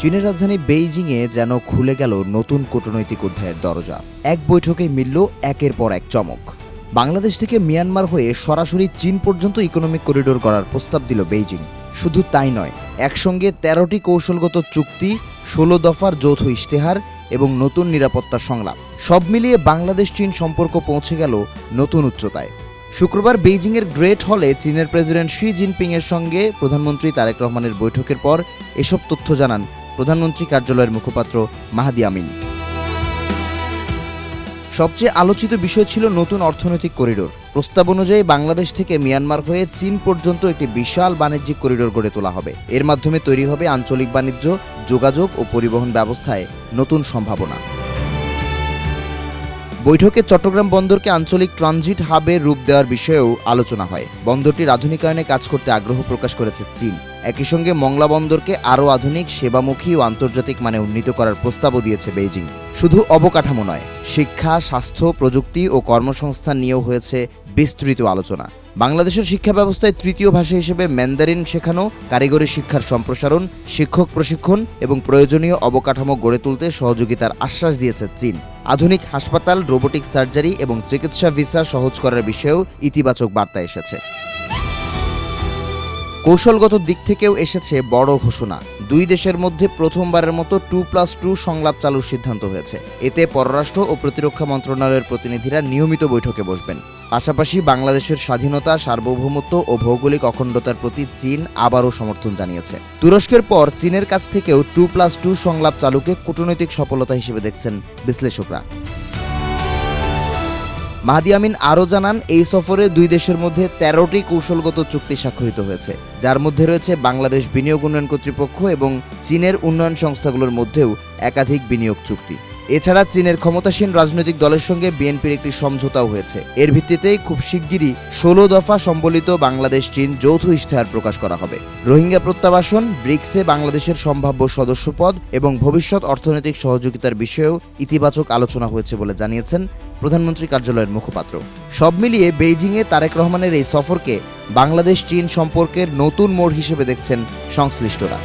চীনের রাজধানী বেইজিংয়ে যেন খুলে গেল নতুন কূটনৈতিক অধ্যায়ের দরজা। এক বৈঠকে মিলল একের পর এক চমক। বাংলাদেশ থেকে মিয়ানমার হয়ে সরাসরি চীন পর্যন্ত ইকোনমিক করিডোর করার প্রস্তাব দিল বেইজিং। শুধু তাই নয়, একসঙ্গে ১৩টি কৌশলগত চুক্তি, ১৬ দফার যৌথ ইশতেহার এবং নতুন নিরাপত্তা সংলাপ, সব মিলিয়ে বাংলাদেশ চীন সম্পর্ক পৌঁছে গেল নতুন উচ্চতায়। শুক্রবার বেইজিংয়ের গ্রেট হলে চীনের প্রেসিডেন্ট শি জিনপিংয়ের সঙ্গে প্রধানমন্ত্রী তারেক রহমানের বৈঠকের পর এসব তথ্য জানান প্রধানমন্ত্রী কার্যালয়ের মুখপাত্র মাহাদি আমিন। সবচেয়ে আলোচিত বিষয় ছিল নতুন অর্থনৈতিক করিডোর। প্রস্তাব অনুযায়ী বাংলাদেশ থেকে মিয়ানমার হয়ে চীন পর্যন্ত একটি বিশাল বাণিজ্যিক করিডোর গড়ে তোলা হবে। এর মাধ্যমে তৈরি হবে আঞ্চলিক বাণিজ্য, যোগাযোগ ও পরিবহন ব্যবস্থায় নতুন সম্ভাবনা। বৈঠকে চট্টগ্রাম বন্দরকে আঞ্চলিক ট্রানজিট হাবে রূপ দেওয়ার বিষয়েও আলোচনা হয়। বন্দরটির আধুনিকায়নে কাজ করতে আগ্রহ প্রকাশ করেছে চীন। একই সঙ্গে মংলা বন্দরকে আরও আধুনিক, সেবামুখী ও আন্তর্জাতিক মানে উন্নীত করার প্রস্তাবও দিয়েছে বেইজিং। শুধু অবকাঠামো নয়, শিক্ষা, স্বাস্থ্য, প্রযুক্তি ও কর্মসংস্থান নিয়েও হয়েছে বিস্তৃত আলোচনা। বাংলাদেশের শিক্ষা ব্যবস্থায় তৃতীয় ভাষা হিসেবে ম্যান্দারিন শেখানো, কারিগরি শিক্ষার সম্প্রসারণ, শিক্ষক প্রশিক্ষণ এবং প্রয়োজনীয় অবকাঠামো গড়ে তুলতে সহযোগিতার আশ্বাস দিয়েছে চীন। আধুনিক হাসপাতাল, রোবোটিক সার্জারি এবং চিকিৎসা ভিসা সহজ করার বিষয়েও ইতিবাচক বার্তা এসেছে। কৌশলগত দিক থেকেও এসেছে বড় ঘোষণা। দুই দেশের মধ্যে প্রথমবারের মতো 2+2 সংলাপ চালুর সিদ্ধান্ত হয়েছে। এতে পররাষ্ট্র ও প্রতিরক্ষা মন্ত্রণালয়ের প্রতিনিধিরা নিয়মিত বৈঠকে বসবেন। পাশাপাশি বাংলাদেশের স্বাধীনতা, সার্বভৌমত্ব ও ভৌগোলিক অখণ্ডতার প্রতি চীন আবারও সমর্থন জানিয়েছে। তুরস্কের পর চীনের কাছ থেকেও 2+2 সংলাপ চালুকে কূটনৈতিক সফলতা হিসেবে দেখছেন বিশ্লেষকরা। মাহাদি আমিন আরও জানান, এই সফরে দুই দেশের মধ্যে 13টি কৌশলগত চুক্তি স্বাক্ষরিত হয়েছে, যার মধ্যে রয়েছে বাংলাদেশ বিনিয়োগ উন্নয়ন কর্তৃপক্ষ এবং চীনের উন্নয়ন সংস্থাগুলোর মধ্যেও একাধিক বিনিয়োগ চুক্তি। এছাড়া চীনের ক্ষমতাসীন রাজনৈতিক দলের সঙ্গে বিএনপির একটি সমঝোতাও হয়েছে। এর ভিত্তিতেই খুব শিগগিরই 16 দফা সম্বলিত বাংলাদেশ চীন যৌথ ইশতেহার প্রকাশ করা হবে। রোহিঙ্গা প্রত্যাবাসন, ব্রিক্সে বাংলাদেশের সম্ভাব্য সদস্যপদ এবং ভবিষ্যৎ অর্থনৈতিক সহযোগিতার বিষয়েও ইতিবাচক আলোচনা হয়েছে বলে জানিয়েছেন প্রধানমন্ত্রী কার্যালয়ের মুখপাত্র। সব মিলিয়ে বেইজিংয়ে তারেক রহমানের এই সফরকে বাংলাদেশ চীন সম্পর্কের নতুন মোড় হিসেবে দেখছেন সংশ্লিষ্টরা।